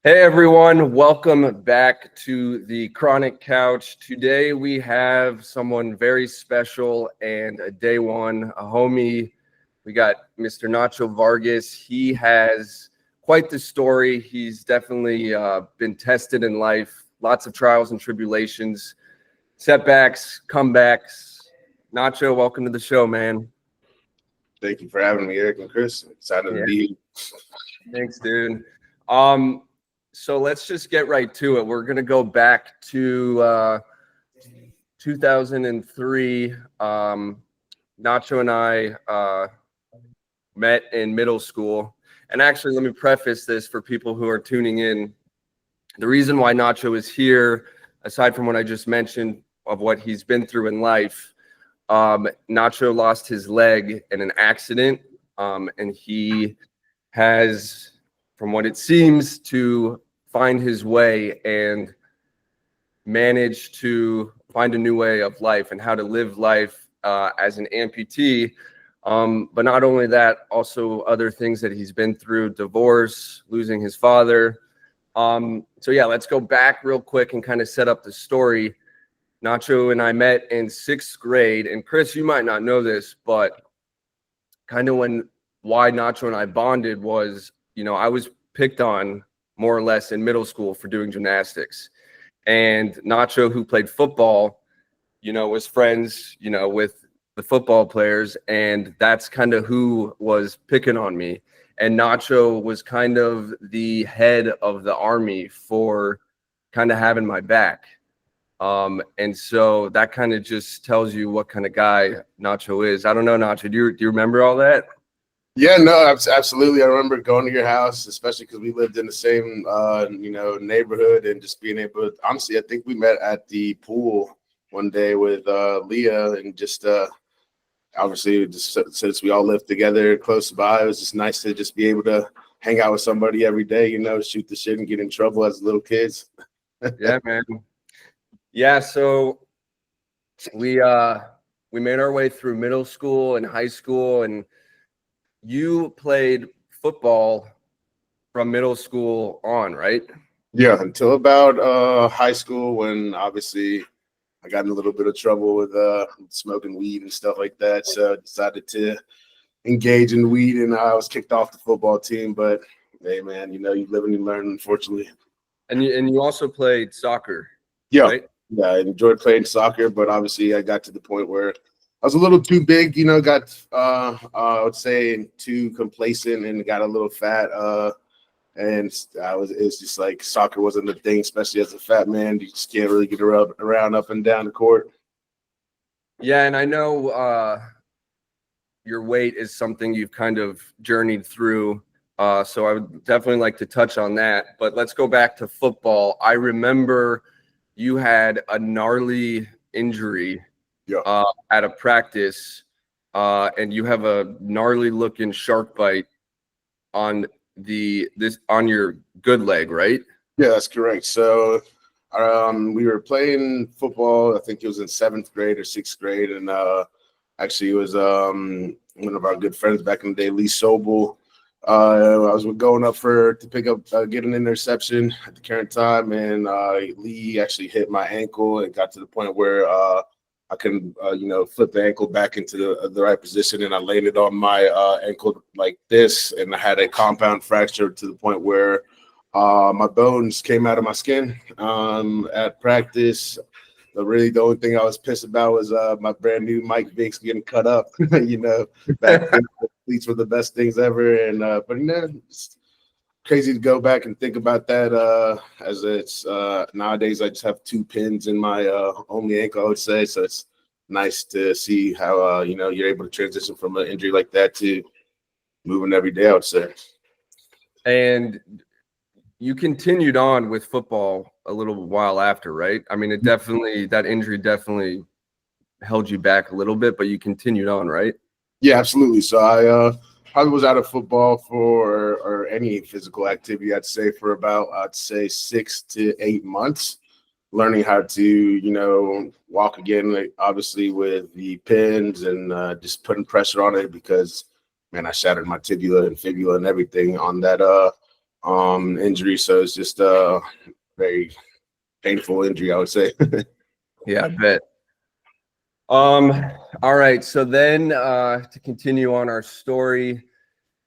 Hey everyone, welcome back to the Chronic Couch. Today we have someone very special and a day one, a homie. We got Mr. Nacho Vargas. He has quite the story. He's definitely been tested in life, lots of trials and tribulations, setbacks, comebacks. Nacho, welcome to the show, man. Thank you for having me, Eric and Chris. Excited to Yeah, be here. thanks, dude. So let's just get right to it. We're gonna go back to 2003. Nacho and I met in middle school. And actually, let me preface this for people who are tuning in. The reason why Nacho is here, aside from what I just mentioned of what he's been through in life, Nacho lost his leg in an accident, and he has, from what it seems, to find his way and manage to find a new way of life and how to live life as an amputee. But not only that, also other things that he's been through, divorce, losing his father. So yeah, let's go back real quick and kind of set up the story. Nacho and I met in 6th grade, and Chris, you might not know this, but kind of why Nacho and I bonded was, I was picked on more or less in middle school for doing gymnastics. And Nacho, who played football, was friends, with the football players. And that's kind of who was picking on me. And Nacho was kind of the head of the army for kind of having my back. And so that kind of just tells you what kind of guy Nacho is. I don't know, Nacho, do you remember all that? Yeah, no, absolutely. I remember going to your house, especially because we lived in the same, neighborhood, and just being able to, honestly, I think we met at the pool one day with Leah, and just obviously, just since we all lived together close by, it was just nice to just be able to hang out with somebody every day, shoot the shit and get in trouble as little kids. Yeah, man. Yeah, so we made our way through middle school and high school, and you played football from middle school on, right? Yeah, until about high school, when obviously I got in a little bit of trouble with smoking weed and stuff like that. So I decided to engage in weed, and I was kicked off the football team. But hey, man, you live and you learn, unfortunately. And you also played soccer, Yeah, right? yeah, I enjoyed playing soccer, but obviously I got to the point where I was a little too big. Got I would say too complacent and got a little fat. And it's just like soccer wasn't the thing, especially as a fat man. You just can't really get around up and down the court. Yeah, and I know your weight is something you've kind of journeyed through. So I would definitely like to touch on that. But let's go back to football. I remember you had a gnarly injury at a practice, and you have a gnarly looking shark bite on on your good leg, right? Yeah, that's correct. So we were playing football. I think it was in 7th grade or 6th grade, and actually it was one of our good friends back in the day, Lee Sobel. I was going up to pick up get an interception at the current time, and Lee actually hit my ankle. It got to the point where I couldn't flip the ankle back into the right position, and I landed on my ankle like this, and I had a compound fracture to the point where my bones came out of my skin at practice. The only thing I was pissed about was my brand new Mike Vicks getting cut up. Back then, these were the best things ever. And but it's crazy to go back and think about that. As it's nowadays, I just have 2 pins in my only ankle, I would say. So it's nice to see how you're able to transition from an injury like that to moving every day, I would say. And you continued on with football a little while after, right? I mean, that injury definitely held you back a little bit, but you continued on, right? Yeah, absolutely. So I probably was out of football or any physical activity, I'd say 6 to 8 months, learning how to, walk again, like, obviously with the pins and just putting pressure on it because, man, I shattered my tibia and fibula and everything on that injury. So it's just a very painful injury, I would say. Yeah, I bet. All right. So then to continue on our story,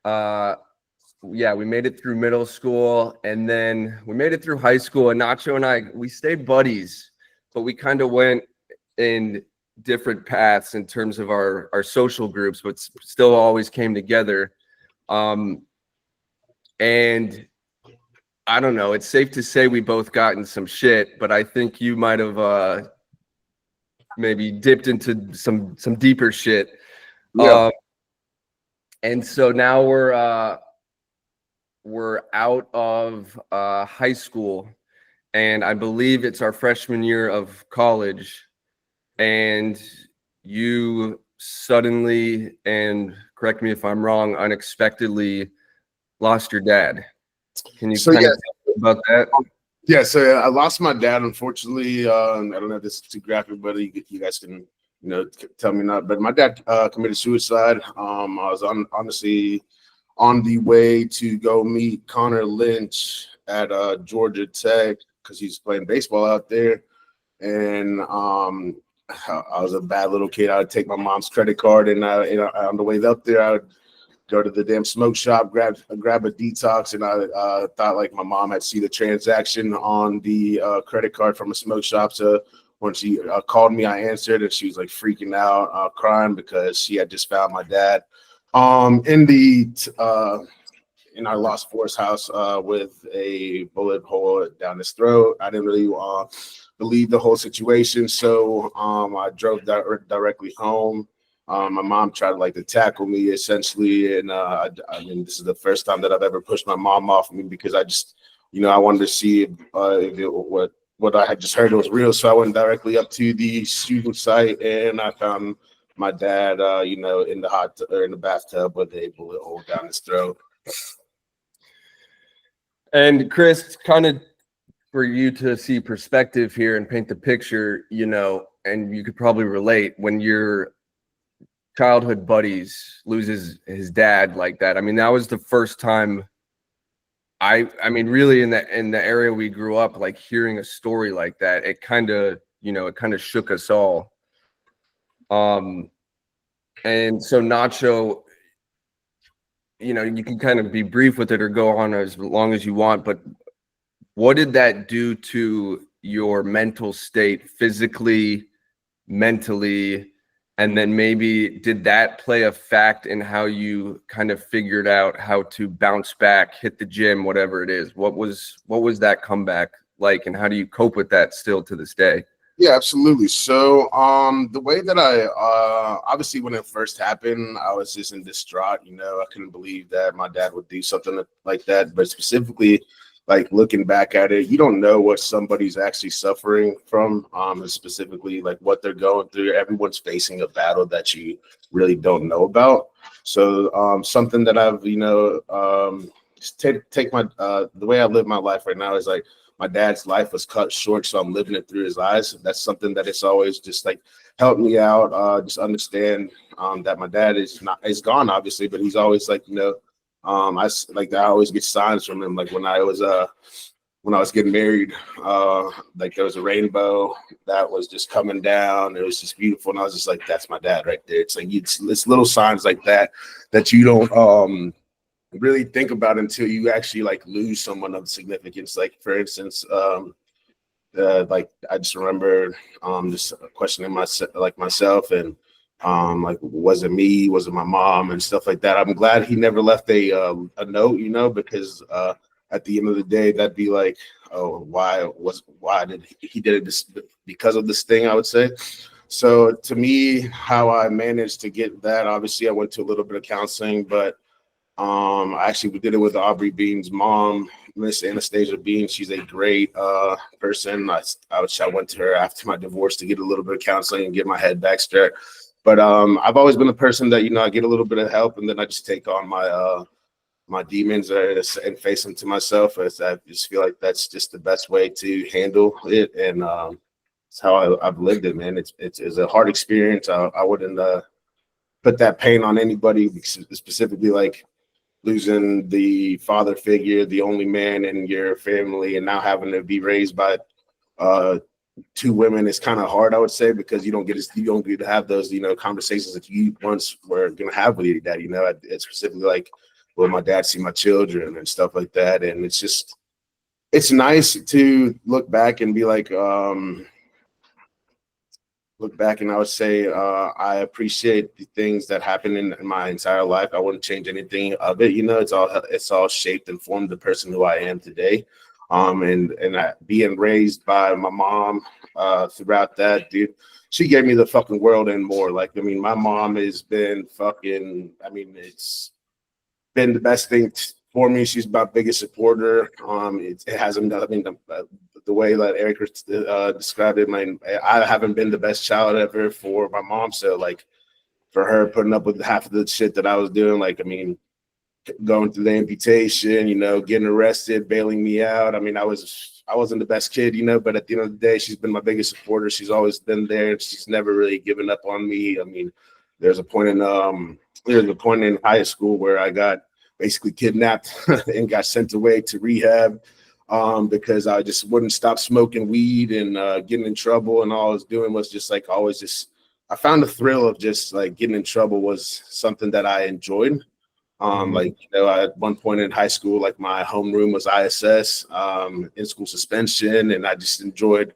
yeah, we made it through middle school and then we made it through high school. And Nacho and I, we stayed buddies, but we kind of went in different paths in terms of our social groups, but still always came together. And I don't know, it's safe to say we both got in some shit, but I think you might have maybe dipped into some deeper shit. Yeah. And so now we're out of high school, and I believe it's our freshman year of college, and you suddenly, and correct me if I'm wrong, unexpectedly lost your dad. Can you kind of talk about that? Yeah, so I lost my dad, unfortunately. I don't know if this is too graphic, but you guys can, tell me not. But my dad committed suicide. I was honestly on the way to go meet Connor Lynch at Georgia Tech because he's playing baseball out there. And I was a bad little kid. I would take my mom's credit card, and on the way up there, I would go to the damn smoke shop, grab a detox, and I thought like my mom had seen the transaction on the credit card from a smoke shop. So when she called me, I answered, and she was like freaking out, crying because she had just found my dad in our Lost Force house with a bullet hole down his throat. I didn't really believe the whole situation, so I drove directly home. My mom tried to tackle me essentially, and I mean, this is the first time that I've ever pushed my mom off me because I just, I wanted to see if what I had just heard was real. So I went directly up to the shooting site, and I found my dad, in the bathtub with a bullet hole down his throat. And Chris, kind of for you to see perspective here and paint the picture, and you could probably relate when your childhood buddies loses his dad like that. I mean, that was the first time I mean, really in the area we grew up, like hearing a story like that, it kind of shook us all. And so Nacho, you can kind of be brief with it or go on as long as you want, but what did that do to your mental state, physically, mentally? And then maybe did that play a fact in how you kind of figured out how to bounce back, hit the gym, whatever it is? What was that comeback like, and how do you cope with that still to this day? Yeah, absolutely. So the way that I obviously when it first happened, I was just in distraught. I couldn't believe that my dad would do something like that. But specifically, like looking back at it, you don't know what somebody's actually suffering from, and specifically like what they're going through. Everyone's facing a battle that you really don't know about. So something that I've take my the way I live my life right now is like my dad's life was cut short, so I'm living it through his eyes. That's something that it's always just like helped me out. Just understand that my dad is gone, obviously, but he's always like, I always get signs from him. Like when I was getting married, like there was a rainbow that was just coming down. It was just beautiful, and I was just like, "That's my dad right there." It's like it's little signs like that you don't really think about until you actually like lose someone of significance. Like for instance, like I just remember just questioning myself and like was it me, was it my mom and stuff like that. I'm glad he never left a note, because at the end of the day that'd be like, oh, why did he did it this, because of this thing, I would say. So to me, how I managed to get that, obviously I went to a little bit of counseling, but I actually did it with Aubrey Bean's mom, Miss Anastasia Bean. She's a great person. I went to her after my divorce to get a little bit of counseling and get my head back straight. But I've always been a person that I get a little bit of help and then I just take on my demons and face them to myself. I just feel like that's just the best way to handle it, and it's how I've lived it, man. It's a hard experience. I wouldn't put that pain on anybody, specifically like losing the father figure, the only man in your family, and now having to be raised by two women is kind of hard, I would say, because you don't get to have those, conversations that you once were gonna have with your dad. It's specifically like, will my dad see my children and stuff like that, and it's nice to look back and be like, I would say I appreciate the things that happened in my entire life. I wouldn't change anything of it. It's all shaped and formed the person who I am today. Being raised by my mom throughout that, dude, she gave me the fucking world and more. My mom has been it's been the best thing for me. She's my biggest supporter. It hasn't. The way that Eric described it, I haven't been the best child ever for my mom. So for her putting up with half of the shit that I was doing, going through the amputation, getting arrested, bailing me out. I wasn't the best kid, but at the end of the day, she's been my biggest supporter. She's always been there. She's never really given up on me. There's a point in high school where I got basically kidnapped and got sent away to rehab because I just wouldn't stop smoking weed and getting in trouble. And all I was doing was I found the thrill of just getting in trouble was something that I enjoyed. At one point in high school, my homeroom was ISS, in school suspension, and I just enjoyed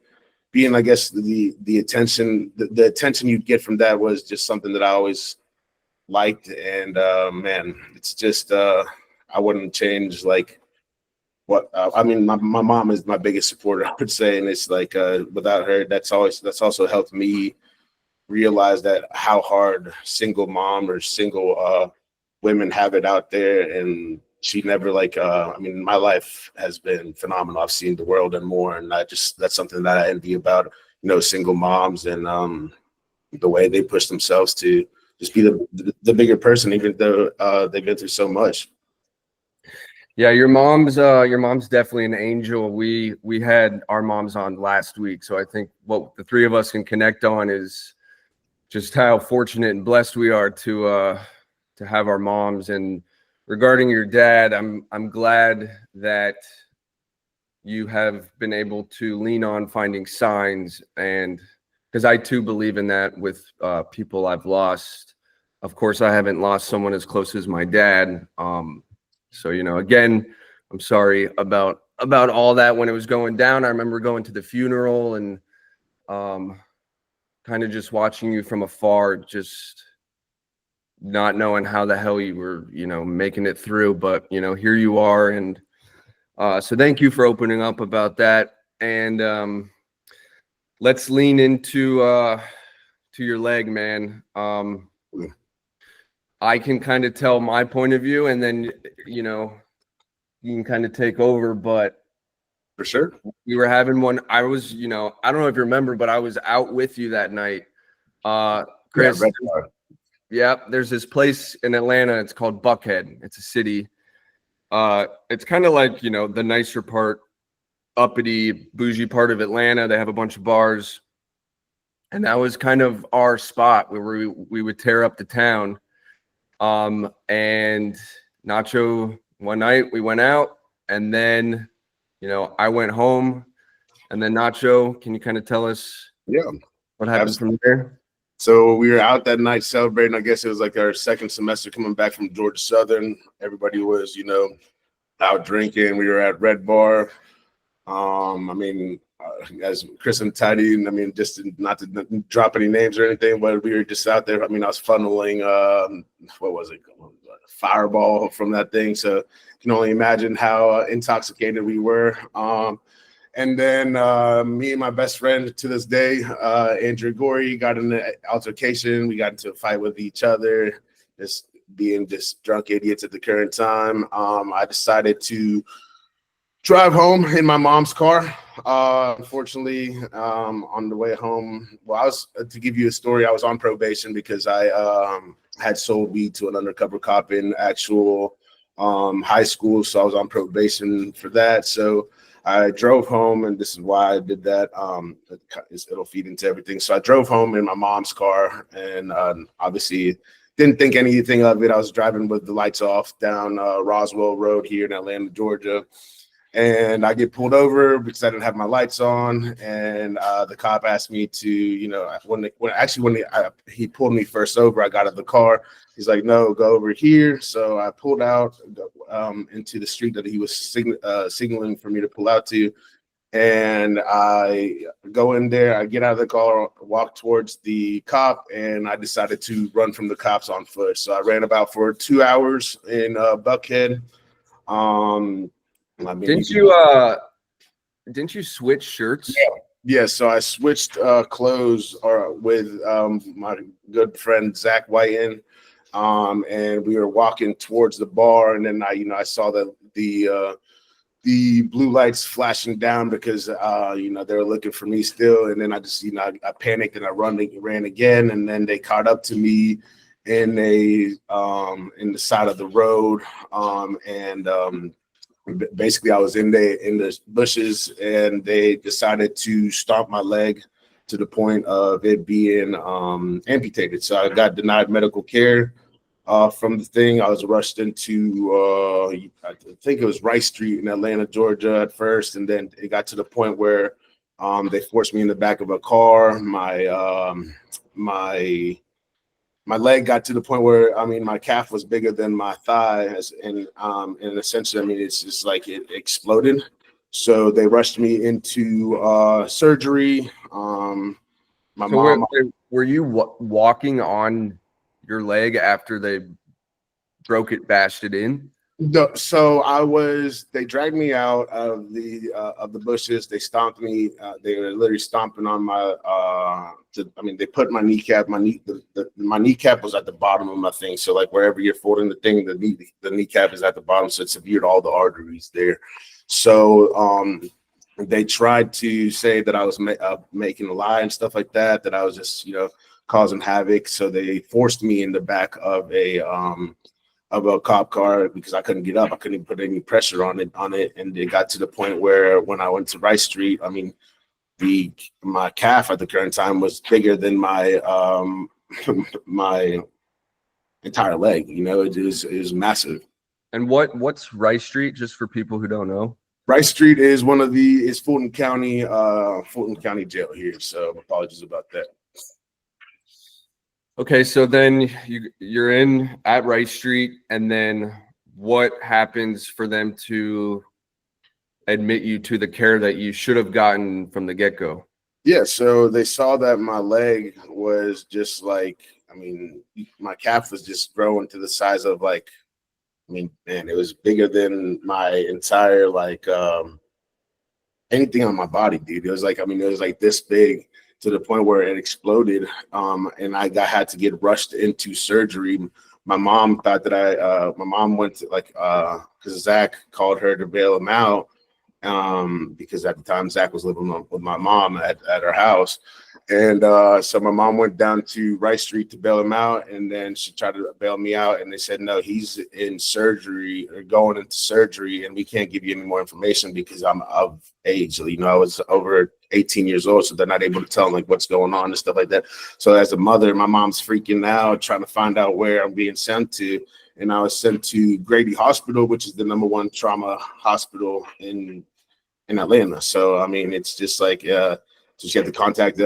being, I guess, the attention you'd get from that was just something that I always liked. And man, it's just I wouldn't change my mom is my biggest supporter, I would say, and it's without her, that's also helped me realize that how hard single mom or single women have it out there. And she never my life has been phenomenal. I've seen the world and more, and that's something that I envy about single moms and the way they push themselves to just be the bigger person, even though they've been through so much. Yeah, your mom's definitely an angel. We had our moms on last week, so I think what the three of us can connect on is just how fortunate and blessed we are to have our moms. And regarding your dad, I'm glad that you have been able to lean on finding signs, and because I too believe in that with people I've lost. Of course, I haven't lost someone as close as my dad. So, again, I'm sorry about all that when it was going down. I remember going to the funeral and kind of just watching you from afar, just not knowing how the hell you were, making it through. But, here you are. And so thank you for opening up about that. And let's lean into to your leg, man. I can kind of tell my point of view, and then, you can kind of take over. But for sure, we were having one. I was, I don't know if you remember, but I was out with you that night. Chris, yeah, there's this place in Atlanta. It's called Buckhead. It's a city. It's kind of like, the nicer part, uppity, bougie part of Atlanta. They have a bunch of bars. And that was kind of our spot where we would tear up the town. And Nacho, one night we went out, and then, I went home, and then Nacho, can you kind of tell us what happened from there? So we were out that night celebrating. I guess it was our second semester coming back from Georgia Southern. Everybody was, out drinking. We were at Red Bar. As Chris and Teddy, just not to drop any names or anything, but we were just out there. I was funneling, what was it? Fireball from that thing. So you can only imagine how intoxicated we were. And then me and my best friend to this day, Andrew Gorey, got in an altercation. We got into a fight with each other, just being just drunk idiots at the current time. I decided to drive home in my mom's car. Unfortunately, on the way home, to give you a story, I was on probation because I had sold weed to an undercover cop in actual high school. So I was on probation for that. So I drove home, and this is why I did that. It'll feed into everything. So I drove home in my mom's car, and obviously didn't think anything of it. I was driving with the lights off down Roswell Road here in Atlanta, Georgia. And I get pulled over because I didn't have my lights on. And the cop asked me to, when he pulled me first over, I got out of the car. He's like, no, go over here. So I pulled out into the street that he was signaling for me to pull out to. And I go in there, I get out of the car, walk towards the cop, and I decided to run from the cops on foot. So I ran about for 2 hours in Buckhead. Didn't you switch shirts? Yeah. So I switched clothes with my good friend Zach Whiten, and we were walking towards the bar, and then I saw the blue lights flashing down because they were looking for me still, and then I just I panicked and I ran again, and then they caught up to me in the side of the road, basically I was in the bushes, and they decided to stomp my leg to the point of it being amputated. So I got denied medical care from the thing. I was rushed into I think it was Rice Street in Atlanta, Georgia at first, and then it got to the point where they forced me in the back of a car. My leg got to the point where my calf was bigger than my thigh, and essentially it's just like it exploded. So they rushed me into surgery. My mom. Were you walking on your leg after they bashed it in? So they dragged me out of the bushes. They stomped me. They were literally stomping on my, they put my kneecap, my kneecap was at the bottom of my thing. So like wherever you're folding the thing, the kneecap is at the bottom. So it severed all the arteries there. So, they tried to say that I was making a lie and stuff like that, that I was just, causing havoc. So they forced me in the back of a cop car because I couldn't get up. I couldn't put any pressure on it. And it got to the point where when I went to Rice Street, my calf at the current time was bigger than my my entire leg. It was massive. And what's Rice Street, just for people who don't know? Rice Street is Fulton County jail here. So apologies about that. Okay, so then you're in at Rice Street, and then what happens for them to admit you to the care that you should have gotten from the get-go? Yeah, so they saw that my leg was just like, my calf was just growing to the size of it was bigger than my entire anything on my body, dude. It was it was like this big, to the point where it exploded, and I had to get rushed into surgery. My mom thought that my mom went to because Zach called her to bail him out, because at the time Zach was living with my mom at her house. And so my mom went down to Rice Street to bail him out, and then she tried to bail me out, and they said, no, he's in surgery or going into surgery, and we can't give you any more information because I'm of age. I was over 18 years old, so they're not able to tell him what's going on and stuff like that. So as a mother, my mom's freaking out, trying to find out where I'm being sent to. And I was sent to Grady Hospital, which is the #1 trauma hospital in Atlanta. So, it's just so she had to contact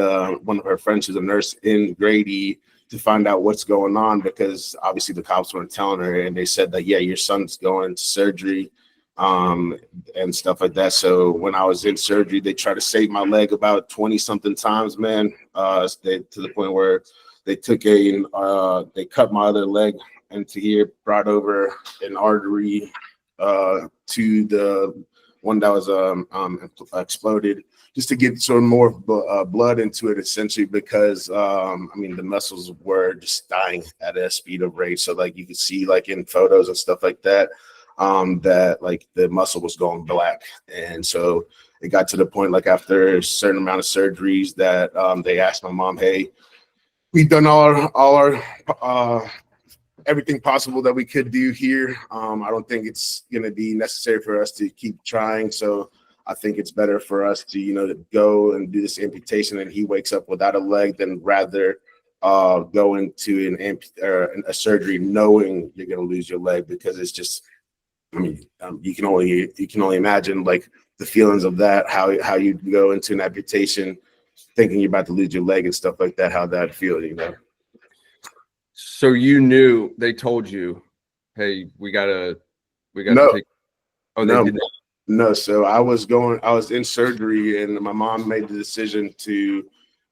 one of her friends who's a nurse in Grady to find out what's going on, because obviously the cops weren't telling her, and they said that, yeah, your son's going to surgery and stuff like that. So when I was in surgery, they tried to save my leg about 20 something times, man, to the point where they they cut my other leg into here, brought over an artery to the one that was exploded, just to get some more blood into it, essentially, because the muscles were just dying at a speed of rate. So you could see in photos and stuff like that, that the muscle was going black. And so it got to the point after a certain amount of surgeries that they asked my mom, hey, we've done all our everything possible that we could do here. I don't think it's going to be necessary for us to keep trying. So I think it's better for us to, to go and do this amputation, and he wakes up without a leg, than rather go into a surgery knowing you're going to lose your leg, because it's just, I mean, you can only imagine like the feelings of that, how you go into an amputation thinking you're about to lose your leg and stuff like that, how that feels, you know. So you knew, they told you, hey, we gotta No, take. Oh, no, they didn't. no. So I was in surgery, and my mom made the decision to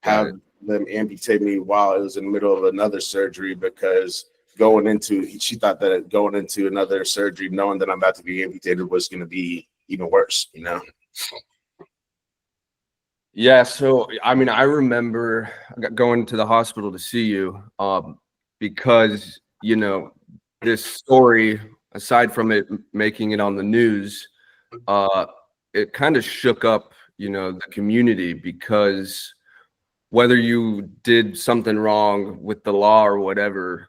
Got have it. them amputate me while I was in the middle of another surgery, because she thought that going into another surgery, knowing that I'm about to be amputated, was going to be even worse, you know. Yeah. So I mean, I remember going to the hospital to see you, because you know this story, aside from it making it on the news, it kind of shook up, you know, the community, because whether you did something wrong with the law or whatever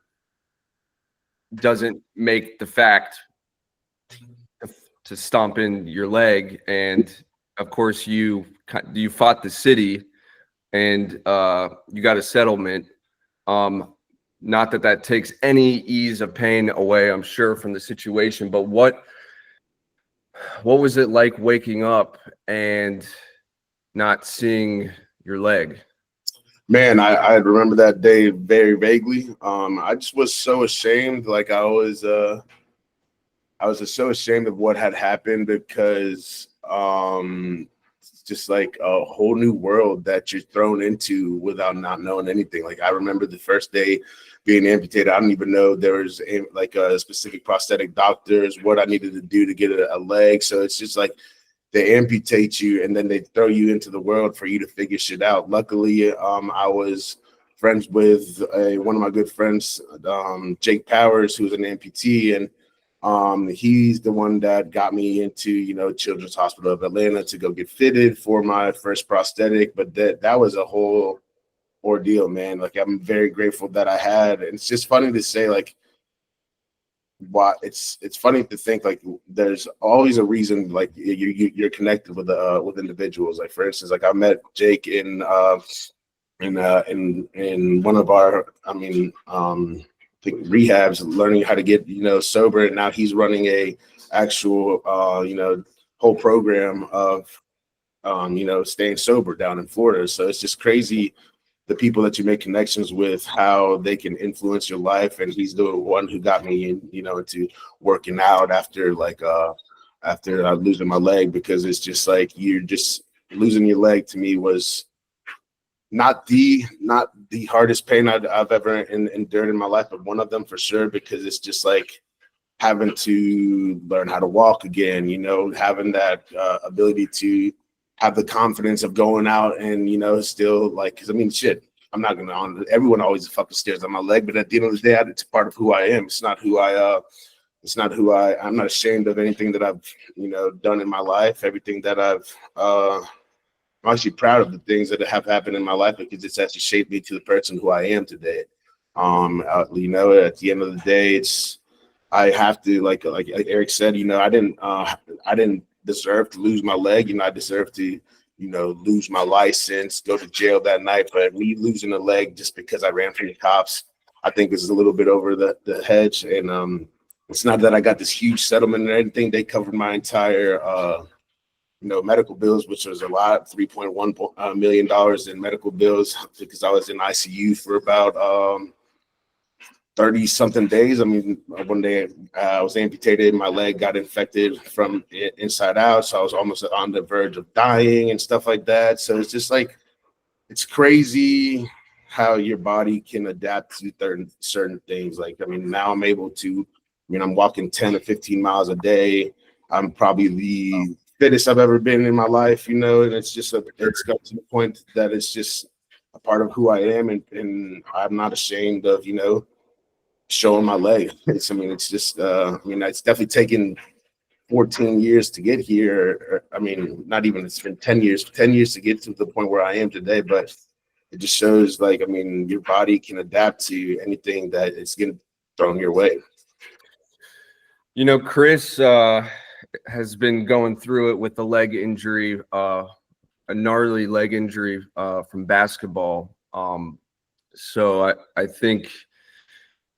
doesn't make the fact to stomp in your leg. And of course you fought the city, and you got a settlement. Not that that takes any ease of pain away, I'm sure, from the situation, but what was it like waking up and not seeing your leg? Man, I remember that day very vaguely. I just was so ashamed. Like I was just so ashamed of what had happened, because it's just like a whole new world that you're thrown into without not knowing anything. Like I remember the first day being amputated, I didn't even know there was like a specific prosthetic doctors, what I needed to do to get a leg. So it's just like they amputate you and then they throw you into the world for you to figure shit out. Luckily, I was friends with one of my good friends, Jake Powers, who's an amputee, and he's the one that got me into, you know, Children's Hospital of Atlanta to go get fitted for my first prosthetic. But that was a whole ordeal, man. Like I'm very grateful that I had. And it's just funny to say, like, why it's funny to think like there's always a reason, like you're connected with individuals. Like for instance, like I met Jake in one of our, rehabs, learning how to get, you know, sober, and now he's running a actual whole program of staying sober down in Florida. So it's just crazy the people that you make connections with, how they can influence your life. And he's the one who got me into working out after losing my leg, because it's just like you're just losing your leg to me was not the hardest pain I've ever endured in my life, but one of them for sure, because it's just like having to learn how to walk again, having that ability to have the confidence of going out and, still like, because I mean, shit, I'm not going to, everyone always fucking stares at my leg, but at the end of the day, it's part of who I am. It's not who I'm not ashamed of anything that I've, done in my life, everything that I'm actually proud of the things that have happened in my life, because it's actually shaped me to the person who I am today. At the end of the day, I have to, like Eric said, I didn't deserve to lose my leg. I deserve to, lose my license, go to jail that night. But me losing a leg just because I ran from the cops, I think is a little bit over the hedge. And it's not that I got this huge settlement or anything. They covered my entire medical bills, which was a lot, $3.1 million in medical bills, because I was in ICU for about 30 something days. I mean, one day I was amputated, my leg got infected from inside out. So I was almost on the verge of dying and stuff like that. So it's just like, it's crazy how your body can adapt to certain things. Like, I mean, now I'm able to, I'm walking 10 or 15 miles a day. I'm probably the fittest I've ever been in my life, and it's just it's got to the point that it's just a part of who I am, and I'm not ashamed of, showing my leg. It's just it's definitely taken 14 years to get here. Not even, it's been 10 years to get to the point where I am today, but it just shows, like, your body can adapt to anything that it's getting thrown your way. Chris has been going through it with the leg injury, a gnarly leg injury from basketball. So I think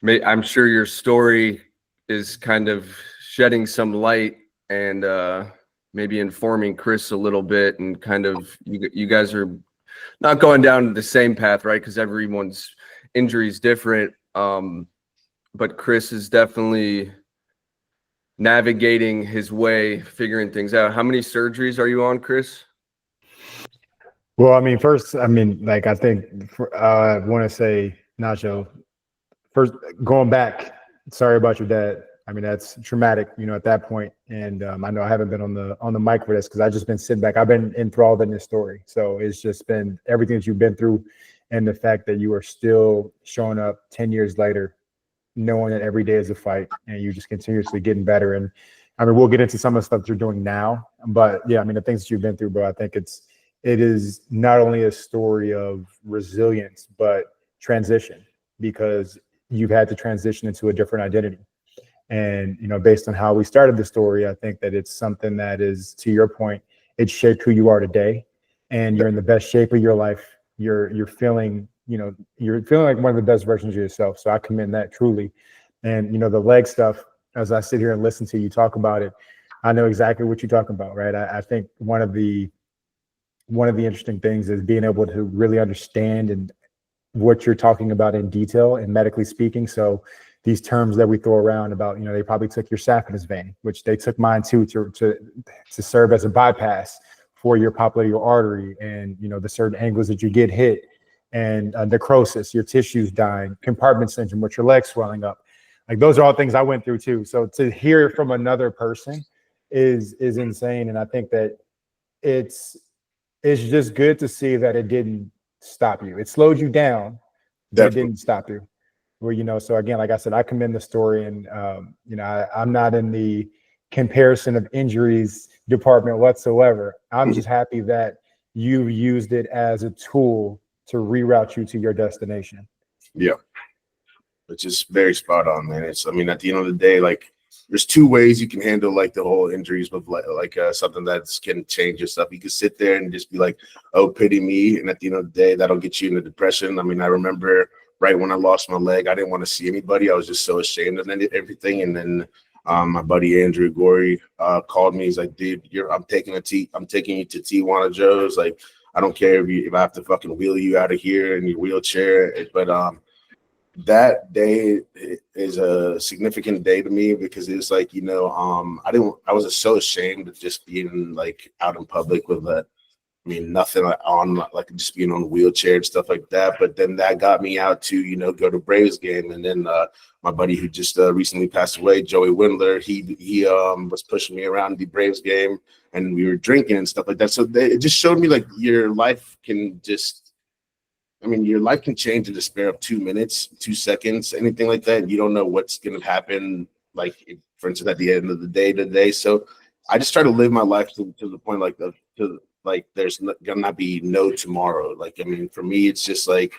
I'm sure your story is kind of shedding some light and maybe informing Chris a little bit, and kind of you guys are not going down the same path, right? Because everyone's injury is different. But Chris is definitely navigating his way, figuring things out. How many surgeries are you on, Chris? Well, I mean, first, I mean, like, I think I want to say, Nacho, first, going back, sorry about your dad. I mean, that's traumatic, you know, at that point. And I know I haven't been on the mic for this because I've just been sitting back. I've been enthralled in this story. So it's just been everything that you've been through, and the fact that you are still showing up 10 years later, knowing that every day is a fight, and you just continuously getting better. And I mean, we'll get into some of the stuff that you're doing now, but yeah, I mean, the things that you've been through, bro, I think it is not only a story of resilience, but transition, because you've had to transition into a different identity. And, you know, based on how we started the story, I think that it's something that is, to your point, it shaped who you are today, and you're in the best shape of your life. You're feeling, you know, you're feeling like one of the best versions of yourself. So I commend that truly. And, you know, the leg stuff, as I sit here and listen to you talk about it, I know exactly what you're talking about, right? I think one of the interesting things is being able to really understand and what you're talking about in detail and medically speaking. So these terms that we throw around about, you know, they probably took your saphenous vein, which they took mine too, to serve as a bypass for your popliteal artery, and, you know, the certain angles that you get hit, and necrosis, your tissues dying, compartment syndrome, with your legs swelling up. Like, those are all things I went through too. So to hear from another person is insane. And I think that it's just good to see that it didn't stop you. It slowed you down, but it didn't stop you. Well, you know, so again, like I said, I commend the story, and you know, I'm not in the comparison of injuries department whatsoever. I'm just happy that you've used it as a tool to reroute you to your destination. Yeah, which is very spot on, man. I mean, at the end of the day, like, there's two ways you can handle like the whole injuries with like something that can change your stuff. You can sit there and just be like, "Oh, pity me," and at the end of the day, that'll get you into depression. I mean, I remember right when I lost my leg, I didn't want to see anybody. I was just so ashamed of everything. And then my buddy Andrew Gorey called me. He's like, "Dude, I'm taking you to Tijuana Joe's. Like, I don't care if I have to fucking wheel you out of here in your wheelchair." But that day is a significant day to me, because it's like, you know, I was just so ashamed of just being like out in public with that. I mean, nothing on, like, just being on a wheelchair and stuff like that. But then that got me out to, you know, go to Braves game. And then my buddy who just recently passed away, Joey Windler, he was pushing me around the Braves game, and we were drinking and stuff like that. So it just showed me, like, your life can change in the span of 2 minutes, 2 seconds, anything like that. You don't know what's going to happen, like, for instance, at the end of the day today. So I just try to live my life to the point, like, there's gonna be no tomorrow. Like, I mean, for me, it's just like,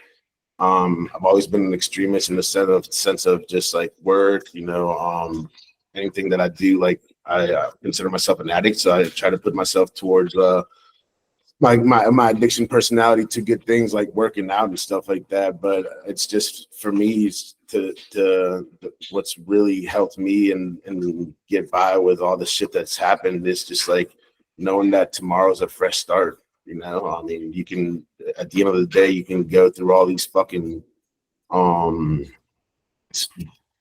I've always been an extremist in the sense of just like work, you know, anything that I do, like, I consider myself an addict. So I try to put myself towards my addiction personality to good things like working out and stuff like that. But it's just, for me, it's what's really helped me and get by with all the shit that's happened is just like knowing that tomorrow's a fresh start. You know, I mean, you can, at the end of the day, you can go through all these fucking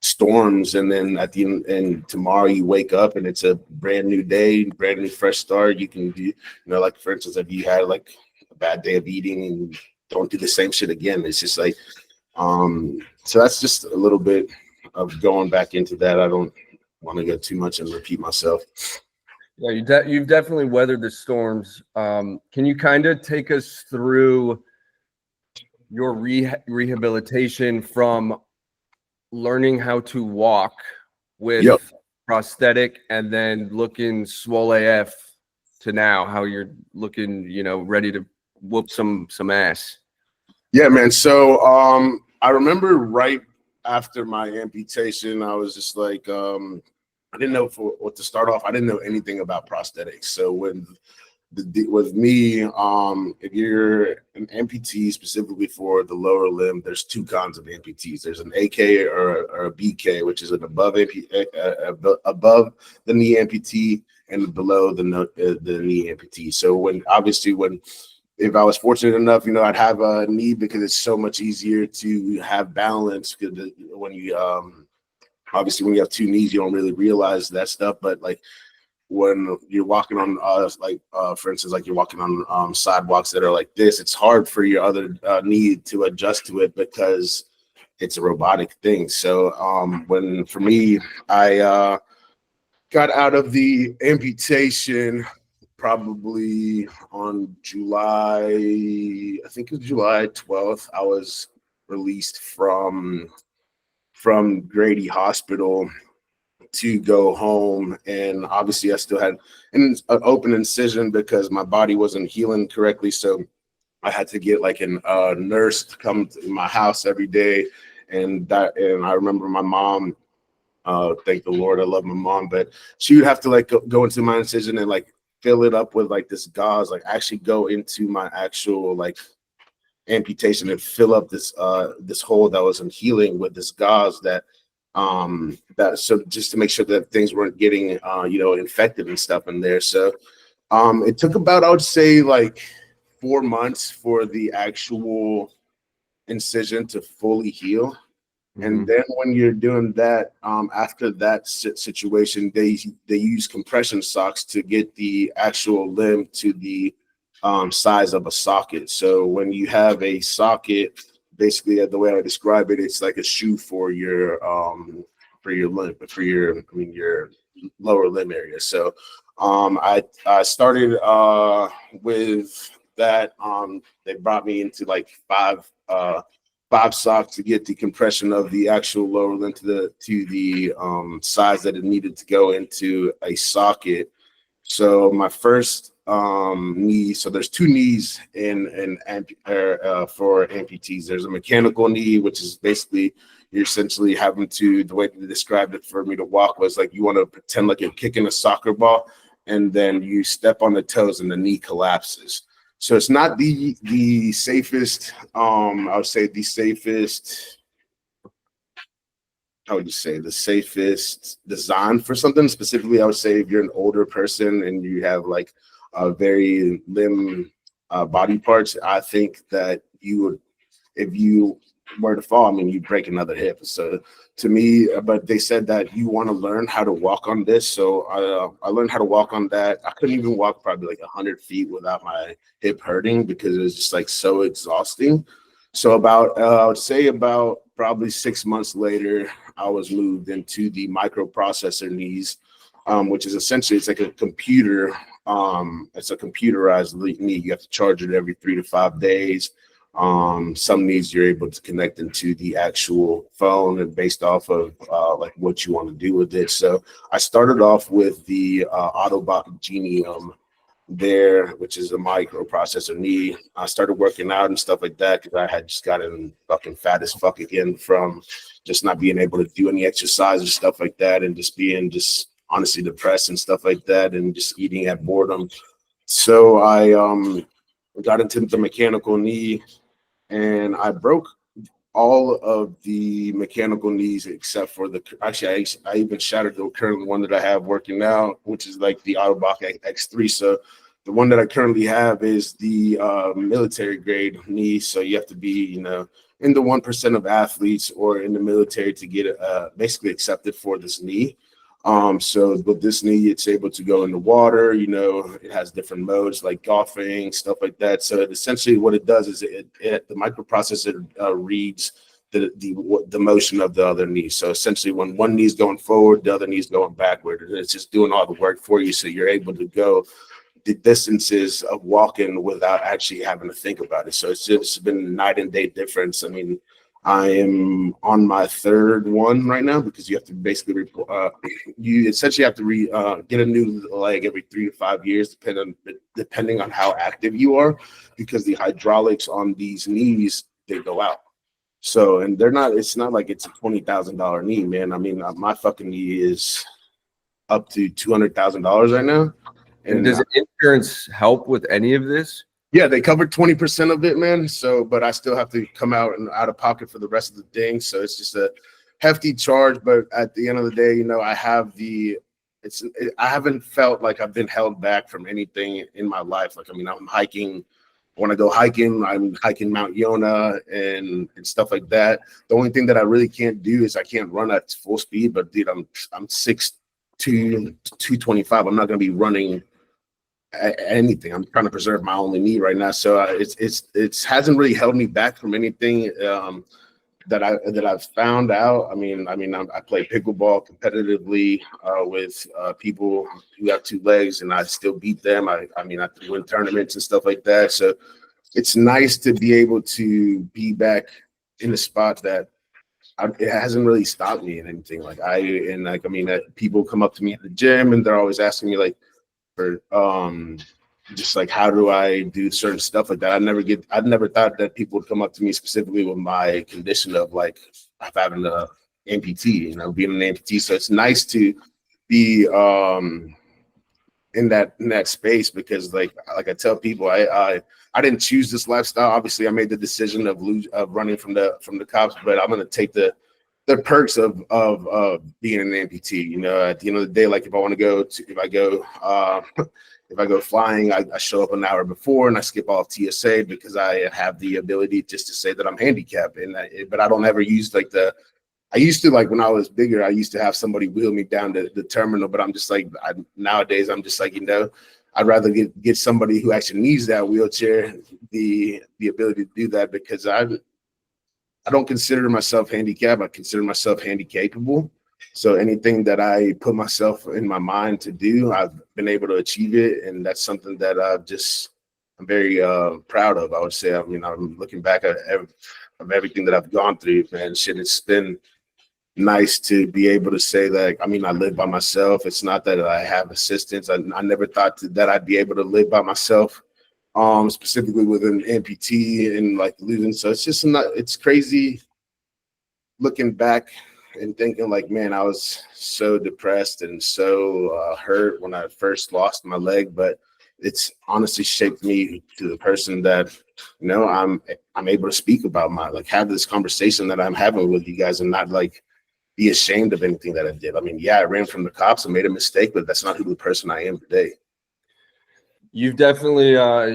storms, and then at the end, and tomorrow you wake up and it's a brand new day, brand new fresh start. You can do, you know, like, for instance, if you had like a bad day of eating, and don't do the same shit again. It's just like, so that's just a little bit of going back into that. I don't want to go too much and repeat myself. Yeah, you've definitely weathered the storms. Can you kind of take us through your rehabilitation from learning how to walk with prosthetic and then looking swole AF to now how you're looking, you know, ready to whoop some ass? Yeah, man. So I remember right after my amputation, I was just like, I didn't know what to start off. I didn't know anything about prosthetics. So when with me, if you're an amputee specifically for the lower limb, there's two kinds of amputees. There's an AK or a BK, which is an above above the knee amputee and below the knee amputee. So when if I was fortunate enough, I'd have a knee because it's so much easier to have balance. Because when you obviously when you have two knees, you don't really realize that stuff, but like when you're walking on for instance, like you're walking on sidewalks that are like this, it's hard for your other knee to adjust to it because it's a robotic thing. So for me, I got out of the amputation probably on I think it was July 12th. I was released from Grady Hospital to go home, and obviously I still had an open incision because my body wasn't healing correctly, so I had to get like a nurse to come to my house every day. And I remember my mom, thank the Lord, I love my mom, but she would have to like go into my incision and like fill it up with like this gauze, like actually go into my actual like amputation and fill up this hole that wasn't healing with this gauze so just to make sure that things weren't getting infected and stuff in there. So it took about, I would say, like 4 months for the actual incision to fully heal. And then when you're doing that, after that situation, they use compression socks to get the actual limb to the size of a socket. So when you have a socket, basically the way I describe it, it's like a shoe for your limb, your lower limb area. So I started with that. They brought me into like five socks to get the compression of the actual lower limb to the size that it needed to go into a socket. So my first knee, so there's two knees for amputees. There's a mechanical knee, which is basically you're essentially having to, the way they described it for me to walk was like you want to pretend like you're kicking a soccer ball, and then you step on the toes and the knee collapses. So it's not the safest, I would say the safest, how would you say, the safest design for something. Specifically, I would say if you're an older person and you have like a very limb body parts, I think that you would, if you were to fall, you'd break another hip. So to me, but they said that you want to learn how to walk on this. So I learned how to walk on that. I couldn't even walk probably like 100 feet without my hip hurting because it was just like so exhausting. So I would say about probably 6 months later, I was moved into the microprocessor knees, which is essentially, it's like a computer. It's a computerized knee. You have to charge it every 3 to 5 days. Some knees you're able to connect into the actual phone and based off of like what you want to do with it. So I started off with the Autobot Genium there, which is a microprocessor knee. I started working out and stuff like that because I had just gotten fucking fat as fuck again from just not being able to do any exercise or stuff like that, and just being just honestly depressed and stuff like that, and just eating at boredom. So I got into the mechanical knee, and I broke all of the mechanical knees except for I even shattered the current one that I have working now, which is like the Autobot X3. So the one that I currently have is the military grade knee. So you have to be, in the 1% of athletes or in the military to get basically accepted for this knee. So with this knee, it's able to go in the water, it has different modes like golfing, stuff like that. So essentially what it does is the microprocessor reads the motion of the other knee. So essentially when one knee is going forward, the other knee is going backward. It's just doing all the work for you. So you're able to go the distances of walking without actually having to think about it. So it's just been night and day difference. I am on my third one right now because you have to basically you essentially have to get a new leg every 3 to 5 years, depending on how active you are, because the hydraulics on these knees, they go out. So, and it's not like it's a $20,000 knee, man. My fucking knee is up to $200,000 right now. And does insurance help with any of this? Yeah, they covered 20% of it, man. So, but I still have to come out and out of pocket for the rest of the thing. So it's just a hefty charge. But at the end of the day, I haven't felt like I've been held back from anything in my life. Like, I'm hiking. I want to go hiking. I'm hiking Mount Yona and stuff like that. The only thing that I really can't do is I can't run at full speed. But dude, I'm 6'2", 225. I'm not going to be running anything. I'm trying to preserve my only knee right now, so it hasn't really held me back from anything that I've found out. I play pickleball competitively with people who have two legs, and I still beat them. I win tournaments and stuff like that. So it's nice to be able to be back in a spot that it hasn't really stopped me in anything. People come up to me at the gym and they're always asking me like, for just like, how do I do certain stuff like that? I'd never thought that people would come up to me specifically with my condition of like having an amputee, being an amputee. So it's nice to be in that space, because like I tell people, I didn't choose this lifestyle. Obviously, I made the decision of running from the cops, but I'm gonna take the perks of being an amputee. At the end of the day, like if I go flying, I show up an hour before and I skip off TSA because I have the ability just to say that I'm handicapped. But I don't ever use I used to, like when I was bigger, I used to have somebody wheel me down to the terminal, but I'm just like, nowadays I'm just like, I'd rather get somebody who actually needs that wheelchair the ability to do that, because I don't consider myself handicapped. I consider myself handy-capable. So anything that I put myself in my mind to do, I've been able to achieve it. And that's something that I'm very proud of, I would say. I'm looking back at everything that I've gone through, man. Shit, it's been nice to be able to say that, I live by myself. It's not that I have assistance. I never thought that I'd be able to live by myself. Specifically with an amputee and like losing. So it's crazy looking back and thinking like, man, I was so depressed and so hurt when I first lost my leg, but it's honestly shaped me to the person that, I'm able to speak about have this conversation that I'm having with you guys and not like be ashamed of anything that I did. I ran from the cops and made a mistake, but that's not who the person I am today. You've definitely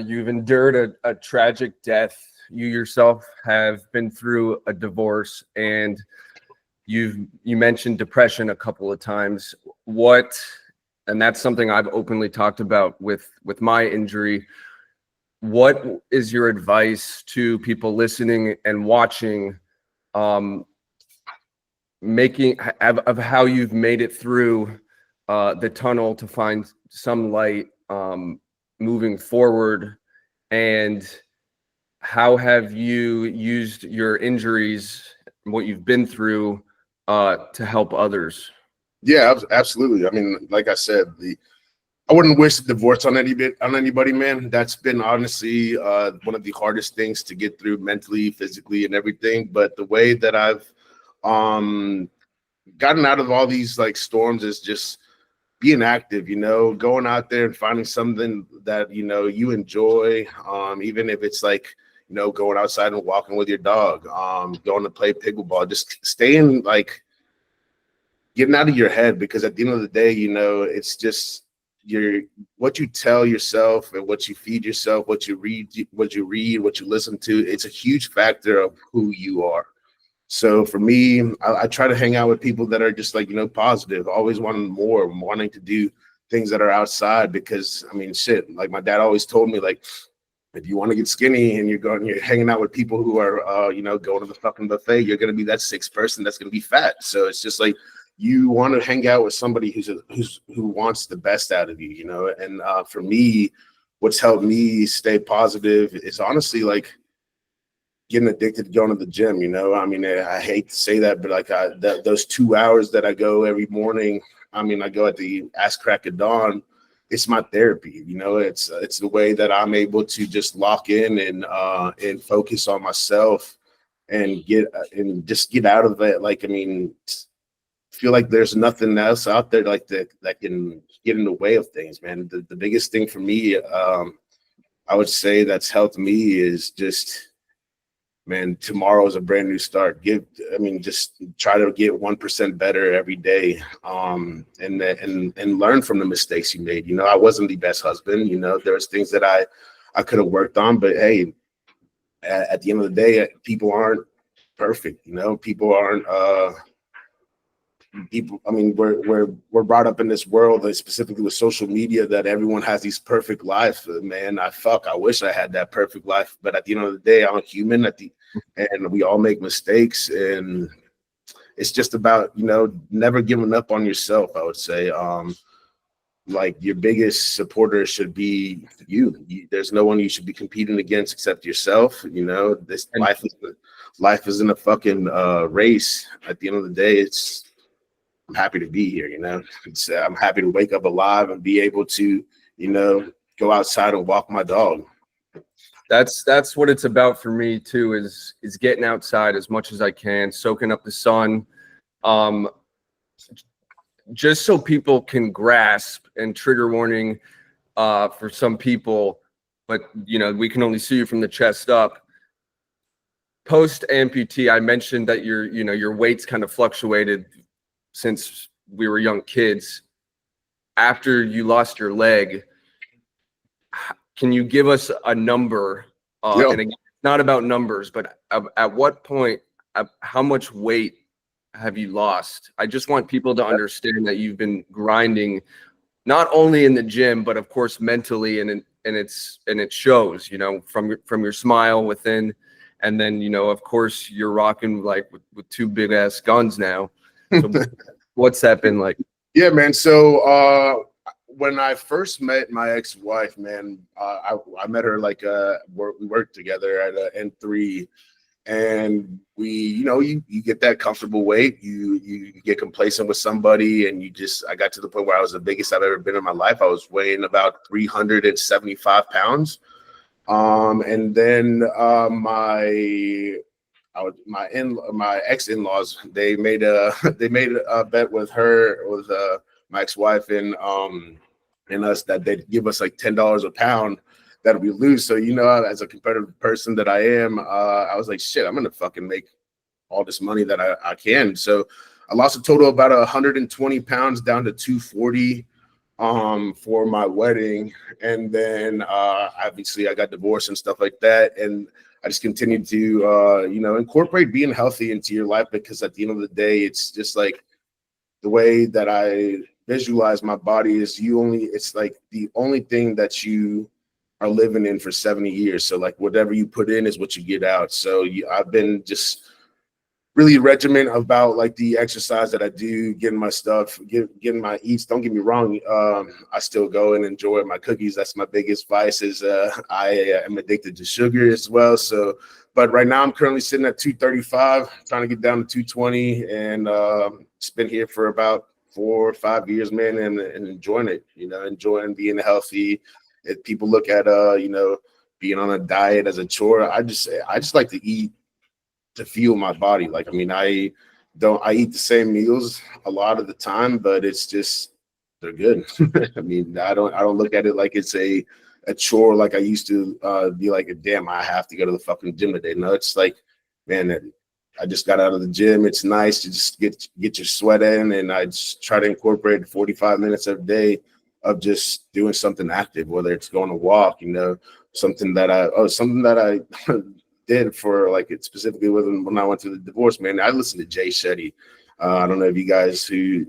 you've endured a tragic death. You yourself have been through a divorce, and you mentioned depression a couple of times. And that's something I've openly talked about with my injury. What is your advice to people listening and watching, of how you've made it through the tunnel to find some light moving forward, and how have you used your injuries, what you've been through, to help others? Yeah, absolutely. Like I said, I wouldn't wish divorce on anybody, man. That's been honestly one of the hardest things to get through mentally, physically, and everything. But the way that I've gotten out of all these like storms is just being active, going out there and finding something that, you enjoy, even if it's like, going outside and walking with your dog, going to play pickleball, just staying like getting out of your head, because at the end of the day, it's just what you tell yourself and what you feed yourself, what you read, what you listen to. It's a huge factor of who you are. So for me, I try to hang out with people that are just like, positive, always wanting more, wanting to do things that are outside, because shit, like my dad always told me, like, if you want to get skinny and you're hanging out with people who are, going to the fucking buffet, you're going to be that sixth person that's going to be fat. So it's just like, you want to hang out with somebody who wants the best out of you, and for me, what's helped me stay positive is honestly like getting addicted to going to the gym. I hate to say that, but like those 2 hours that I go every morning, I go at the ass crack of dawn. It's my therapy. It's the way that I'm able to just lock in and focus on myself and just get out of that. Like, feel like there's nothing else out there like that can get in the way of things, man. The biggest thing for me, I would say that's helped me is just, man, tomorrow is a brand new start. Just try to get 1% better every day, and learn from the mistakes you made. I wasn't the best husband. There's things that I could have worked on, but hey, at the end of the day, people aren't perfect. People aren't. We're brought up in this world, specifically with social media, that everyone has these perfect lives. Man, I wish I had that perfect life, but at the end of the day, I'm human. And we all make mistakes, and it's just about never giving up on yourself. I would say, like, your biggest supporter should be you. There's no one you should be competing against except yourself. This life isn't a fucking race. At the end of the day, I'm happy to be here. I'm happy to wake up alive and be able to, go outside and walk my dog. That's what it's about for me too, is getting outside as much as I can, soaking up the sun, just so people can grasp. And trigger warning for some people, but we can only see you from the chest up. Post amputee, I mentioned that your weight's kind of fluctuated since we were young kids. After you lost your leg, can you give us a number? And again, it's not about numbers, but at what point, how much weight have you lost? I just want people to understand that you've been grinding, not only in the gym, but of course mentally, and it shows, from your smile within, and then of course you're rocking like with two big ass guns now. So what's that been like? Yeah, man. So when I first met my ex-wife, man, I met her like we worked together at N3, and we, you get that comfortable weight, you get complacent with somebody, and I got to the point where I was the biggest I've ever been in my life. I was weighing about 375 pounds. And then my ex-in-laws, they made a bet with my ex-wife and us, that they'd give us like $10 a pound that we lose. So as a competitive person that I am, I was like, shit, I'm gonna fucking make all this money that I can. So I lost a total of about 120 pounds down to 240 for my wedding, and then obviously I got divorced and stuff like that, and I just continued to incorporate being healthy into your life, because at the end of the day, it's just like the way that I visualize my body is it's like the only thing that you are living in for 70 years. So like whatever you put in is what you get out. So I've been just really regiment about like the exercise that I do, getting my stuff, getting my eats. Don't get me wrong. I still go and enjoy my cookies. That's my biggest vice, is I am addicted to sugar as well. So, but right now I'm currently sitting at 235, trying to get down to 220, and it's been here for about 4 or 5 years, man, and enjoying it, enjoying being healthy. If people look at, being on a diet as a chore, I just like to eat to fuel my body. Like, I eat the same meals a lot of the time, but it's just, they're good. I don't look at it like it's a chore, like I used to be like, damn, I have to go to the fucking gym today. No, it's like, man, I just got out of the gym. It's nice to just get your sweat in, and I just try to incorporate 45 minutes every day of just doing something active, whether it's going to walk, something that I did for like it specifically when I went through the divorce, man. I listened to Jay Shetty. I don't know if you guys who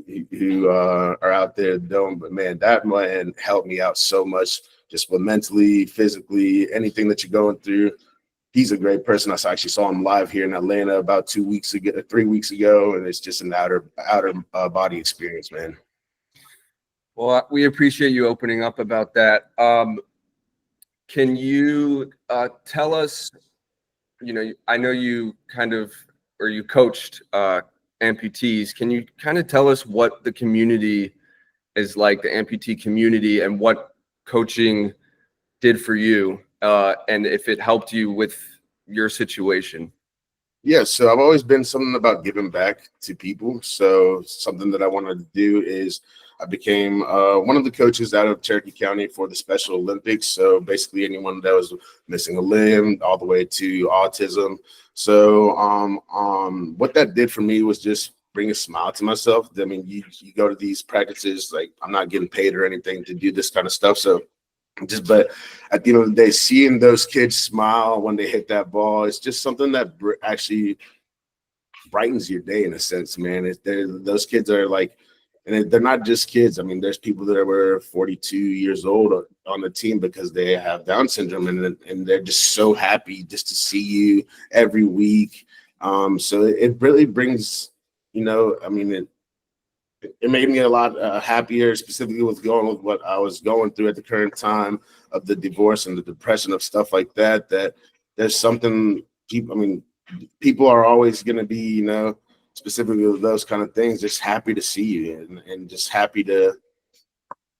are out there don't, but man, that man helped me out so much, just with mentally, physically, anything that you're going through. He's a great person. I actually saw him live here in Atlanta about 3 weeks ago, and it's just an outer body experience, man. Well, we appreciate you opening up about that. Can you tell us, I know you you coached amputees. Can you kind of tell us what the community is like, the amputee community, and what coaching did for you, and if it helped you with your situation? Yeah, so I've always been something about giving back to people. So something that I wanted to do is I became one of the coaches out of Cherokee County for the Special Olympics. So basically anyone that was missing a limb all the way to autism. So what that did for me was just bring a smile to myself. I mean, you go to these practices, like I'm not getting paid or anything to do this kind of stuff. So but at the end of the day, seeing those kids smile when they hit that ball, it's just something that actually brightens your day in a sense, man. Those kids are like, and they're not just kids. I mean, there's people that were 42 years old on the team because they have Down syndrome, and they're just so happy just to see you every week. So it really brings, I mean, it made me a lot happier, specifically with what I was going through at the current time of the divorce and the depression of stuff like that, that there's something people are always going to be, specifically with those kind of things, just happy to see you and just happy to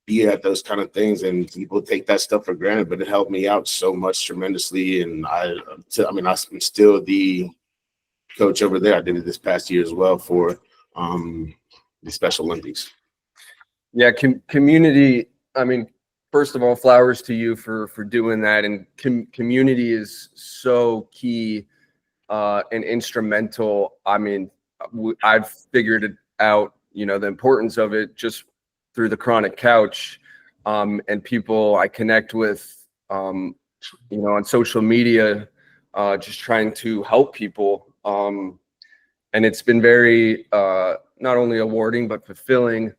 be at those kind of things. And people take that stuff for granted, but it helped me out so much tremendously. And I'm still the coach over there. I did it this past year as well for the Special Olympics. Yeah, community. I mean, first of all, flowers to you for doing that. And community is so key and instrumental. I mean, I've figured it out, the importance of it just through the Chronic Couch, and people I connect with, on social media, just trying to help people. And it's been very not only awarding but fulfilling.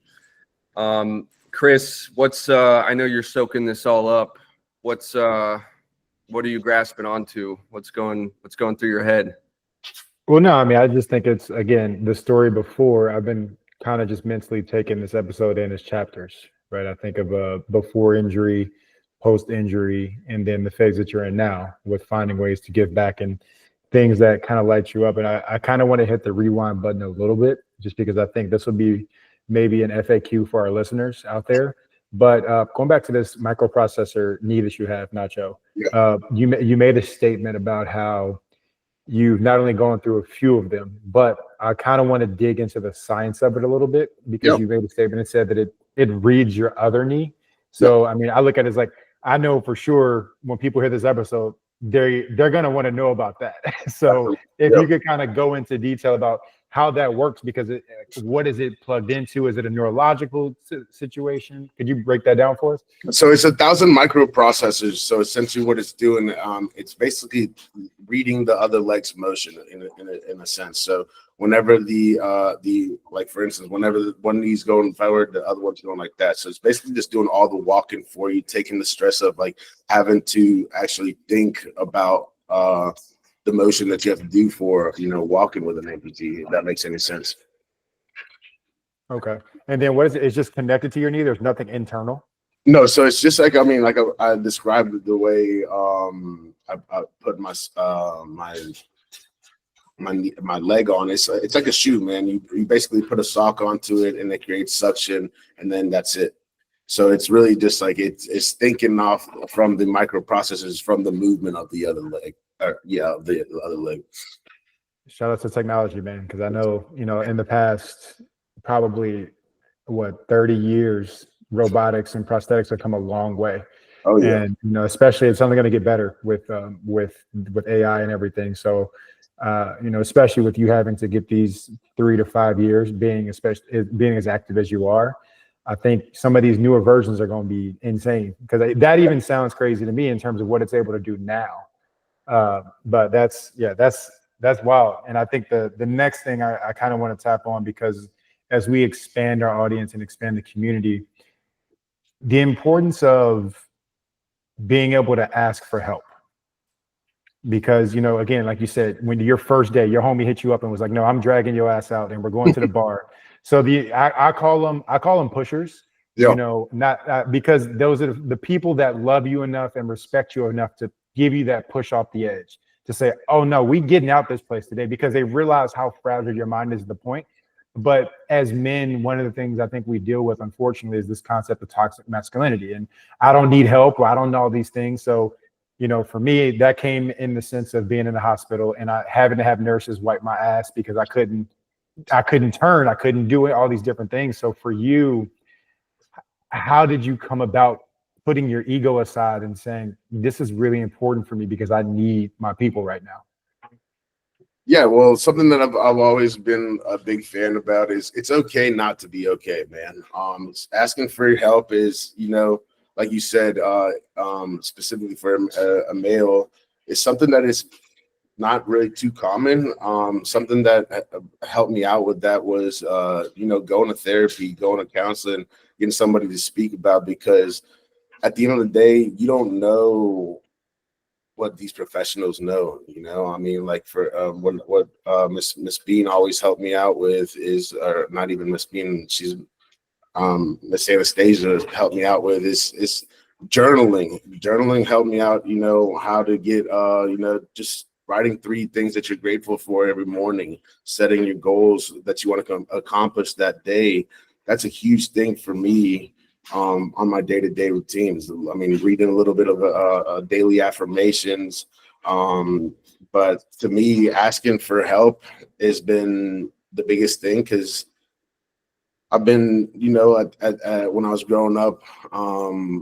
Chris, I know you're soaking this all up. What are you grasping onto? What's going through your head? Well, no, I mean, I just think it's, again, the story before. I've been kind of just mentally taking this episode in as chapters, right? I think of before injury, post injury, and then the phase that you're in now with finding ways to give back and things that kind of light you up. And I kind of want to hit the rewind button a little bit, just because I think this will be maybe an FAQ for our listeners out there. But going back to this microprocessor knee that you have, Nacho, yeah. You made a statement about how you've not only gone through a few of them, but I kind of want to dig into the science of it a little bit, because you made a statement that said that it reads your other knee. So, I mean, I look at it as like, I know for sure when people hear this episode, they're going to want to know about that. So if you could kind of go into detail about how that works, because what is it plugged into? Is it a neurological situation? Could you break that down for us? So it's 1,000 microprocessors. So essentially what it's doing, it's basically reading the other leg's motion in a sense. So whenever like for instance, whenever one knee's going forward, the other one's going like that. So it's basically just doing all the walking for you, taking the stress of like having to actually think about the motion that you have to do for, walking with an amputee, if that makes any sense. Okay. And then what is it? It's just connected to your knee. There's nothing internal. No. So it's just like, I described it the way I put my leg on. It's like a shoe, man. You basically put a sock onto it and it creates suction, and then that's it. So it's really just like it's thinking off from the microprocessors from the movement of the other leg. The other leg. Shout out to technology, man, because I know, in the past probably 30 years, robotics and prosthetics have come a long way. Oh yeah. And especially it's only going to get better with AI and everything. So especially with you having to get these 3 to 5 years being as active as you are, I think some of these newer versions are going to be insane, because that even sounds crazy to me in terms of what it's able to do now. But that's wild. And I think the next thing I kind of want to tap on, because as we expand our audience and expand the community, the importance of being able to ask for help. Because, again, like you said, when your first day, your homie hit you up and was like, no, I'm dragging your ass out and we're going to the bar. So I call them pushers, not because those are the people that love you enough and respect you enough to give you that push off the edge to say, oh no, we getting out this place today, because they realize how fragile your mind is at the point. But as men, one of the things I think we deal with, unfortunately, is this concept of toxic masculinity. And I don't need help, or I don't know all these things. So, for me, that came in the sense of being in the hospital and having to have nurses wipe my ass because I couldn't turn, I couldn't do it, all these different things. So for you, how did you come about putting your ego aside and saying, this is really important for me because I need my people right now? Yeah, well, something that I've always been a big fan about is it's okay not to be okay, man. Asking for help is, like you said, specifically for a male, is something that is not really too common. Something that helped me out with that was, going to therapy, going to counseling, getting somebody to speak about, because at the end of the day, you don't know what these professionals know. I mean, like for what Miss Bean always helped me out with is, or not even Miss Bean, she's Miss Anastasia helped me out with is journaling. Journaling helped me out, how to get just writing 3 things that you're grateful for every morning, setting your goals that you want to accomplish that day. That's a huge thing for me on my day-to-day routines. I mean, reading a little bit of daily affirmations. But to me, asking for help has been the biggest thing, because I've been, when I was growing up,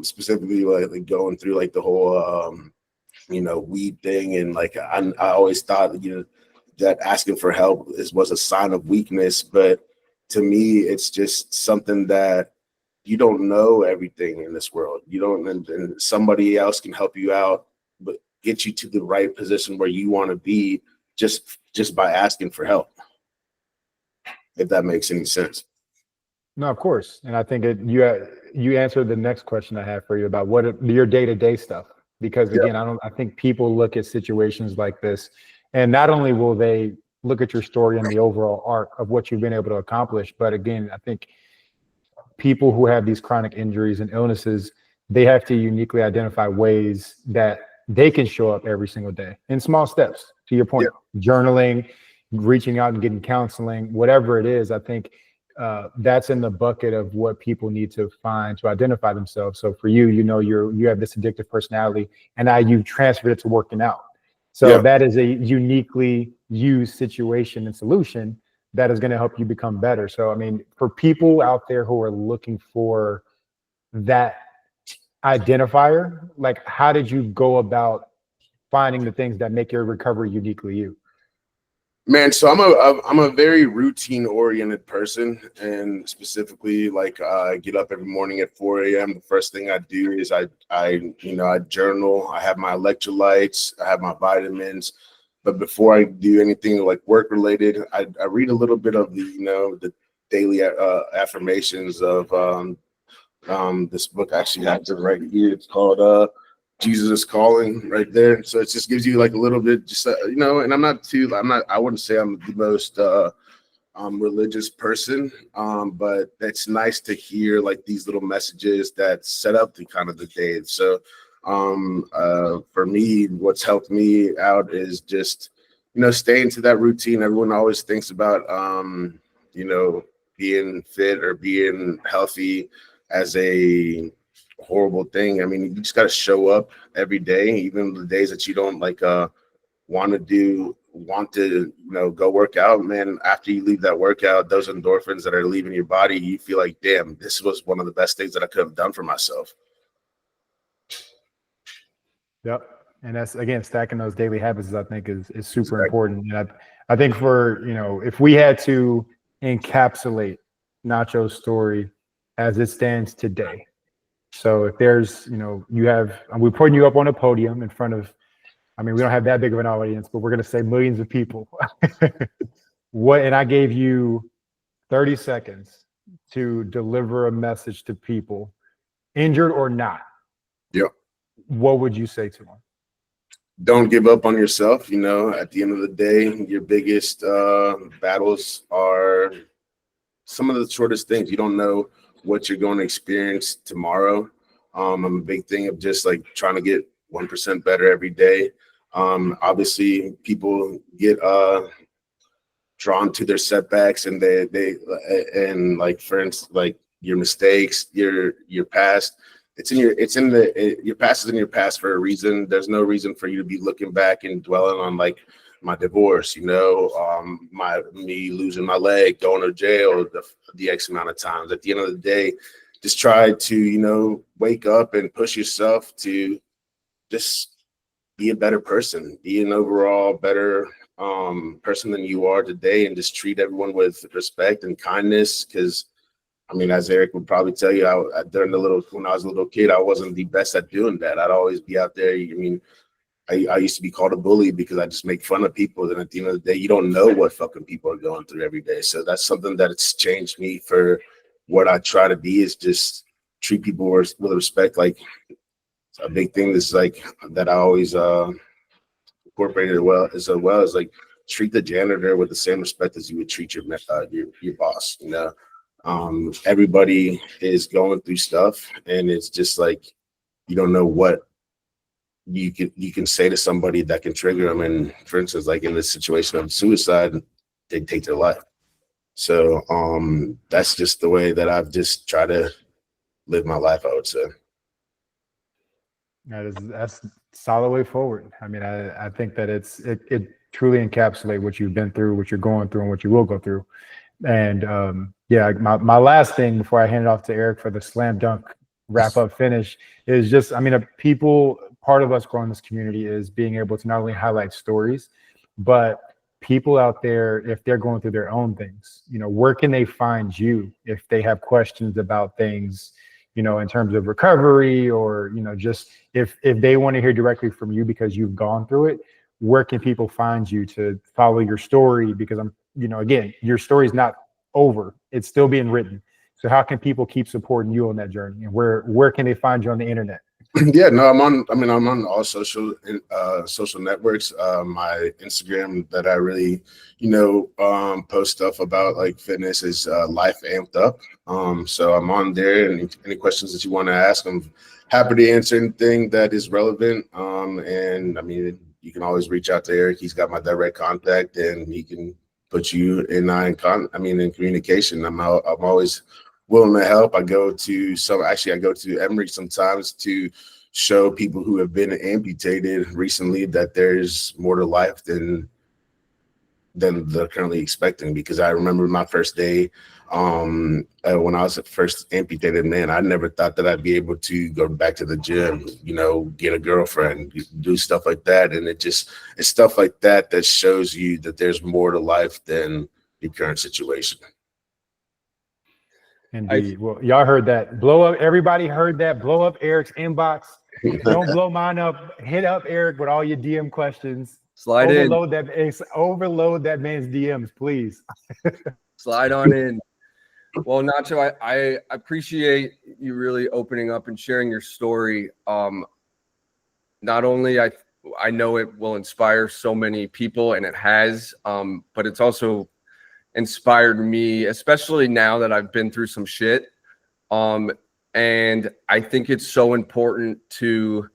specifically like going through like the whole, weed thing. And like, I always thought, that asking for help was a sign of weakness. But to me, it's just something that you don't know everything in this world. You don't, and somebody else can help you out, but get you to the right position where you want to be just by asking for help, if that makes any sense. No, of course. And I think you answered the next question I had for you about your day-to-day stuff. Because again, I think people look at situations like this, and not only will they look at your story and the overall arc of what you've been able to accomplish, but again, I think people who have these chronic injuries and illnesses, they have to uniquely identify ways that they can show up every single day in small steps. To your point, journaling, reaching out and getting counseling, whatever it is, I think that's in the bucket of what people need to find to identify themselves. So for you, you have this addictive personality, and now you've transferred it to working out. So that is a uniquely used situation and solution that is going to help you become better. So, I mean, for people out there who are looking for that identifier, like, how did you go about finding the things that make your recovery uniquely you? Man, so I'm a very routine oriented person, and specifically, like, I get up every morning at 4 a.m. The first thing I do is I journal. I have my electrolytes, I have my vitamins. But before I do anything like work related, I read a little bit of the daily affirmations of this book. Actually, I have it right here. It's called Jesus is Calling, right there. So it just gives you like a little bit, just and I wouldn't say I'm the most religious person, but it's nice to hear like these little messages that set up the kind of the day. So for me, what's helped me out is just staying to that routine. Everyone always thinks about being fit or being healthy as a horrible thing. I mean, you just got to show up every day, even the days that you don't like want to go work out. Man, after you leave that workout, those endorphins that are leaving your body, you feel like, damn, this was one of the best things that I could have done for myself. Yep. And that's, again, stacking those daily habits, I think is super important. And I think for, if we had to encapsulate Nacho's story as it stands today. So if there's, we're putting you up on a podium in front of, we don't have that big of an audience, but we're going to say millions of people. And I gave you 30 seconds to deliver a message to people, injured or not. Yep. What would you say to them? Don't give up on yourself. At the end of the day, your biggest battles are some of the shortest things. You don't know what you're going to experience tomorrow. I'm a big thing of just like trying to get 1% better every day. Obviously, people get drawn to their setbacks, and they like, for instance, like your mistakes, your past. Your past is in your past for a reason. There's no reason for you to be looking back and dwelling on like my divorce, me losing my leg, going to jail the X amount of times. At the end of the day, just try to, wake up and push yourself to just be a better person, be an overall better person than you are today, and just treat everyone with respect and kindness. Because I mean, as Eric would probably tell you, when I was a little kid, I wasn't the best at doing that. I'd always be out there. I mean, I used to be called a bully because I just make fun of people. And at the end of the day, you don't know what fucking people are going through every day. So that's something that it's changed me for what I try to be, is just treat people with respect. Like, a big thing is like that I always incorporated as well as like treat the janitor with the same respect as you would treat your boss. Everybody is going through stuff, and it's just like you don't know what you can say to somebody that can trigger them. And for instance, like in this situation of suicide, they take their life. So that's just the way that I've just tried to live my life, I would say. That's a solid way forward. I mean, I think that it truly encapsulates what you've been through, what you're going through, and what you will go through. And my last thing before I hand it off to Eric for the slam dunk wrap up finish is just, I mean, part of us growing this community is being able to not only highlight stories, but people out there, if they're going through their own things, where can they find you if they have questions about things, in terms of recovery, or, just if they want to hear directly from you because you've gone through it, where can people find you to follow your story? Because again, your story is not over. It's still being written. So how can people keep supporting you on that journey? And where can they find you on the internet? Yeah, no, I'm on all social networks. My Instagram that I really, post stuff about like fitness is Life Amped Up. So I'm on there, and any questions that you want to ask, I'm happy to answer anything that is relevant. And I mean, you can always reach out to Eric. He's got my direct contact, and he can put you in communication. I'm always willing to help. I go to Emory sometimes to show people who have been amputated recently that there's more to life than they're currently expecting. Because I remember my first day when I was first amputated, man, I never thought that I'd be able to go back to the gym, get a girlfriend, do stuff like that. And it's stuff like that shows you that there's more to life than your current situation. Indeed. Well, y'all heard that. Blow up. Everybody heard that. Blow up Eric's inbox. Don't blow mine up. Hit up Eric with all your DM questions. Overload that man's DMs, please. Slide on in. Well, Nacho, I appreciate you really opening up and sharing your story. Not only I know it will inspire so many people, and it has, but it's also inspired me, especially now that I've been through some shit. And I think it's so important to,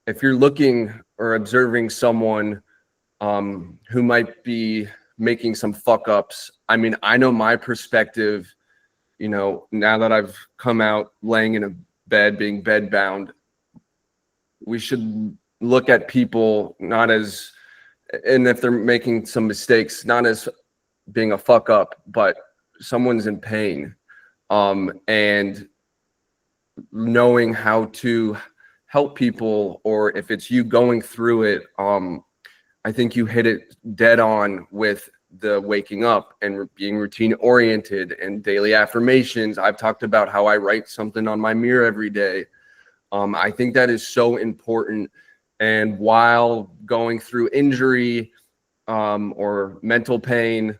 if you're looking or observing someone who might be making some fuck ups. I mean, I know my perspective, now that I've come out laying in a bed, being bed bound, we should look at people not as, and if they're making some mistakes, not as being a fuck up, but someone's in pain, and knowing how to help people, or if it's you going through it. I think you hit it dead on with the waking up and being routine oriented and daily affirmations. I've talked about how I write something on my mirror every day. I think that is so important. And while going through injury or mental pain,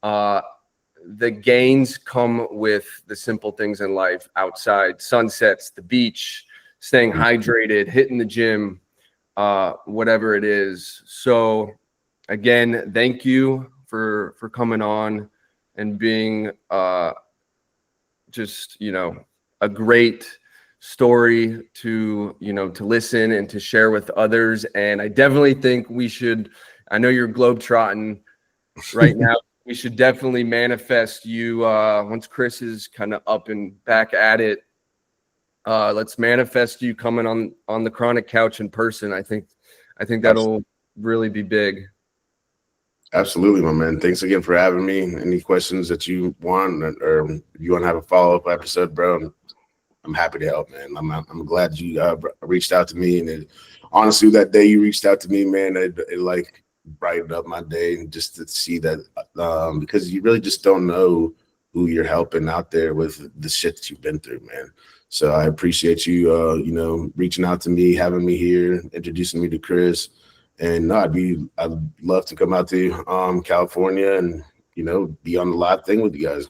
the gains come with the simple things in life: outside, sunsets, the beach, staying hydrated, hitting the gym, whatever it is. So again, thank you for coming on and being just, a great story to listen and to share with others. And I definitely think I know you're globetrotting right now. We should definitely manifest you once Chris is kind of up and back at it. Let's manifest you coming on the Chronic Couch in person. I think that'll really be big. Absolutely, my man. Thanks again for having me. Any questions that you want, or if you want to have a follow-up episode, bro, I'm happy to help, man. I'm glad you reached out to me, and honestly, that day you reached out to me, man, it like brightened up my day, and just to see that because you really just don't know who you're helping out there with the shit that you've been through, man. So I appreciate you, reaching out to me, having me here, introducing me to Chris, and no, I'd love to come out to California and be on the live thing with you guys.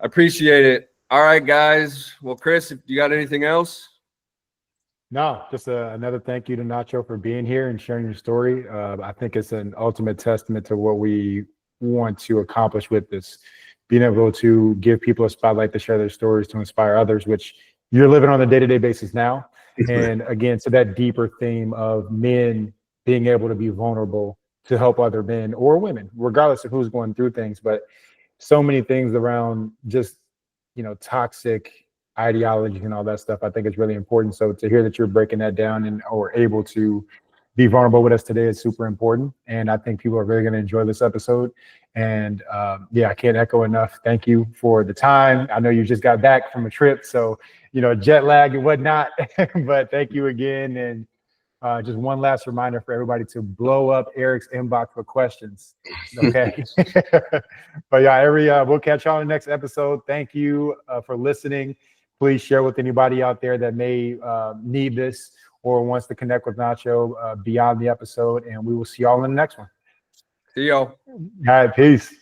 I appreciate it. All right, guys. Well, Chris, if you got anything else? No, just another thank you to Nacho for being here and sharing your story. I think it's an ultimate testament to what we want to accomplish with this, being able to give people a spotlight to share their stories, to inspire others, which you're living on a day-to-day basis now. And again, to that deeper theme of men being able to be vulnerable to help other men or women, regardless of who's going through things. But so many things around just, toxic ideologies and all that stuff, I think is really important. So to hear that you're breaking that down and or able to be vulnerable with us today is super important. And I think people are really going to enjoy this episode. And I can't echo enough. Thank you for the time. I know you just got back from a trip, so, jet lag and whatnot, but thank you again. And just one last reminder for everybody to blow up Eric's inbox for questions. Okay. But yeah, we'll catch y'all in the next episode. Thank you for listening. Please share with anybody out there that may need this or wants to connect with Nacho beyond the episode. And we will see y'all in the next one. See y'all. All right. Peace.